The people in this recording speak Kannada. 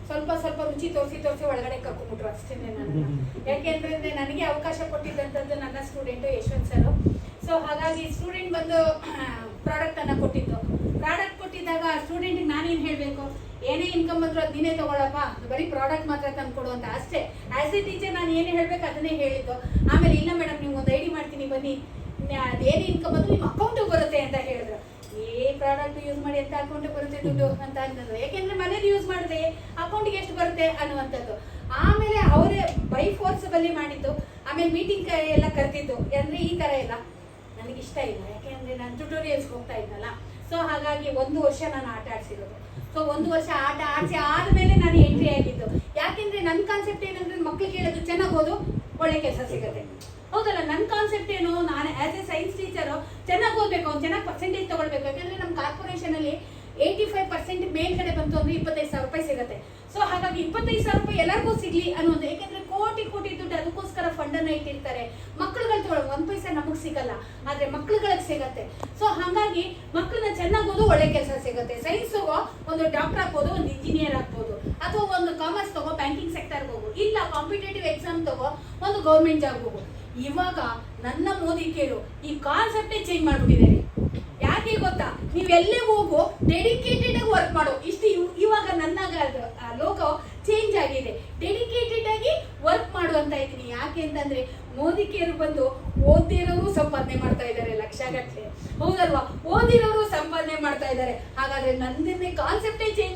ಸ್ವಲ್ಪ ಸ್ವಲ್ಪ ರುಚಿ ತೋರಿಸಿ ಒಳಗಡೆ ಕರ್ಕೊಂಡ್ಬಿಟ್ರು ಅಷ್ಟೇ ನನ್ನ. ಯಾಕೆಂದ್ರೆ ನನಗೆ ಅವಕಾಶ ಕೊಟ್ಟಿದ್ದಂಥದ್ದು ನನ್ನ ಸ್ಟೂಡೆಂಟ್ ಯಶವಂತ್ ಸರ್. ಸೊ ಹಾಗಾಗಿ ಸ್ಟೂಡೆಂಟ್ ಬಂದು ಪ್ರಾಡಕ್ಟ್ ಅನ್ನ ಕೊಟ್ಟಿದ್ದು. ಪ್ರಾಡಕ್ಟ್ ಕೊಟ್ಟಿದ್ದಾಗ ಸ್ಟೂಡೆಂಟ್ ನಾನೇನು ಹೇಳಬೇಕು, ಏನೇ ಇನ್ಕಮ್ ಬಂದ್ರು ಅದು ನೀನೇ ತಗೊಳಪ್ಪ, ಬರೀ ಪ್ರಾಡಕ್ಟ್ ಮಾತ್ರ ತಂದು ಕೊಡು ಅಂತ ಅಷ್ಟೇ. ಆಸ್ ಎ ಟೀಚರ್ ನಾನು ಏನು ಹೇಳ್ಬೇಕು ಅದನ್ನೇ ಹೇಳಿದ್ದು. ಆಮೇಲೆ ಇಲ್ಲ ಮೇಡಮ್ ನಿಮ್ಗೆ ಒಂದು ಐಡಿ ಮಾಡ್ತೀನಿ ಬನ್ನಿ, ಅದೇನು ಇನ್ಕಮ್ ಬಂದ್ರು ನಿಮ್ಮ ಅಕೌಂಟಿಗೆ ಬರುತ್ತೆ ಅಂತ ಹೇಳಿದ್ರು. ಪ್ರಾಡಕ್ಟ್ ಯೂಸ್ ಮಾಡಿ ಅಂತ ಅಕೌಂಟಿಗೆ ಬರುತ್ತೆ ದುಡ್ಡು ಅಂತ ಅನ್ನೋದು. ಯಾಕೆಂದ್ರೆ ಮನೇಲಿ ಯೂಸ್ ಮಾಡಿದ್ರೆ ಅಕೌಂಟಿಗೆ ಎಷ್ಟು ಬರುತ್ತೆ ಅನ್ನುವಂಥದ್ದು. ಆಮೇಲೆ ಅವರೇ ಬೈ ಫೋರ್ಸಬಲಿ ಮಾಡಿದ್ದು. ಆಮೇಲೆ ಮೀಟಿಂಗ್ ಎಲ್ಲ ಕರೆದಿದ್ದು. ಅಂದ್ರೆ ಈ ತರ ಎಲ್ಲ ನನಗೆ ಇಷ್ಟ ಇಲ್ಲ, ಯಾಕೆಂದ್ರೆ ನಾನು ಟ್ಯುಟೋರಿಯಲ್ಸ್ ಹೋಗ್ತಾ ಇದ್ನಲ್ಲ. ಸೊ ಹಾಗಾಗಿ 1 ವರ್ಷ ನಾನು ಆಟ ಆಡ್ಸಿರೋದು. ಸೊ 1 ವರ್ಷ ಆಟ ಆಡಿಸಿ ಆದ್ಮೇಲೆ ನಾನು ಎಂಟ್ರಿ ಆಗಿದ್ದು. ಯಾಕೆಂದ್ರೆ ನನ್ನ ಕಾನ್ಸೆಪ್ಟ್ ಏನಂದ್ರೆ ಮಕ್ಳು ಕೇಳೋದು ಚೆನ್ನಾಗಿ ಓದು ಒಳ್ಳೆ ಕೆಲಸ ಸಿಗುತ್ತೆ. ಹೌದಲ್ಲ, ನನ್ನ ಕಾನ್ಸೆಪ್ಟ್ ಏನು, ನಾನು ಆಸ್ ಎ ಸೈನ್ಸ್ ಟೀಚರು ಚೆನ್ನಾಗಿ ಓದಬೇಕು, ಅವ್ನು ಚೆನ್ನಾಗಿ ಪರ್ಸೆಂಟೇಜ್ ತಗೊಳ್ಬೇಕು. ಯಾಕಂದ್ರೆ ನಮ್ಮ ಕಾರ್ಪೊರೇಷನ್ ಅಲ್ಲಿ 85% ಮೇಲ್ಗಡೆ ಬಂತು ಅಂದ್ರೆ 25,000 ರೂಪಾಯಿ ಸಿಗುತ್ತೆ. ಸೊ ಹಾಗಾಗಿ 25,000 ರೂಪಾಯಿ ಎಲ್ಲರಿಗೂ ಸಿಗ್ಲಿ ಅನ್ನೋದು. ಯಾಕಂದ್ರೆ ಕೋಟಿ ದುಡ್ಡು ಅದಕ್ಕೋಸ್ಕರ ಫಂಡ್ ಅನ್ನ ಇಟ್ಟಿರ್ತಾರೆ. ಮಕ್ಳುಗಳು ತಗೊಳ್ಳೋದು 1 ಪೈಸೆ ನಮಗ್ ಸಿಗಲ್ಲ, ಆದ್ರೆ ಮಕ್ಳುಗಳಿಗೆ ಸಿಗತ್ತೆ. ಸೊ ಹಾಗಾಗಿ ಮಕ್ಳನ್ನ ಚೆನ್ನಾಗಿ ಓದು ಒಳ್ಳೆ ಕೆಲಸ ಸಿಗುತ್ತೆ. ಸೈನ್ಸ್ ತಗೋ ಒಂದು ಡಾಕ್ಟರ್ ಆಗ್ಬೋದು, ಒಂದು ಇಂಜಿನಿಯರ್ ಆಗ್ಬೋದು, ಅಥವಾ ಒಂದು ಕಾಮರ್ಸ್ ತಗೋ ಬ್ಯಾಂಕಿಂಗ್ ಸೆಕ್ಟರ್ಗೆ ಹೋಗು, ಇಲ್ಲ ಕಾಂಪಿಟೇಟಿವ್ ಎಕ್ಸಾಮ್ ತಗೋ ಒಂದು ಗೌರ್ಮೆಂಟ್ ಜಾಬ್ ಹೋಗು. ಇವಾಗ ನನ್ನ ಮೋದಿ ಕೇಳು ಈ ಕಾನ್ಸೆಪ್ಟೇ ಚೇಂಜ್ ಮಾಡ್ಬಿಟ್ಟಿದ್ದಾರೆ. ಯಾಕೆ ಗೊತ್ತಾ, ನೀವೆಲ್ಲೇ ಹೋಗು ಡೆಡಿಕೇಟೆಡ್ ಆಗಿ ವರ್ಕ್ ಮಾಡೋ ಇಷ್ಟು. ಇವಾಗ ನನ್ನ ಲೋಕ ಚೇಂಜ್ ಆಗಿದೆ. ಡೆಡಿಕೇಟೆಡ್ ಆಗಿ ವರ್ಕ್ ಮಾಡುವಂತ ಇದ್ದೀನಿ. ಯಾಕೆ ಅಂತಂದ್ರೆ ಮೋದಿ ಕೇರು ಬಂದು ಓದಿರೋರು ಸಂಪಾದನೆ ಮಾಡ್ತಾ ಇದ್ದಾರೆ ಲಕ್ಷಗಟ್ಟಲೆ. ಹೌದಲ್ವಾ, ಓದಿರೋರು ಸಂಪಾದನೆ ಮಾಡ್ತಾ ಇದ್ದಾರೆ. ಹಾಗಾದ್ರೆ ನಂದನ್ನೇ ಕಾನ್ಸೆಪ್ಟೇ ಚೇಂಜ್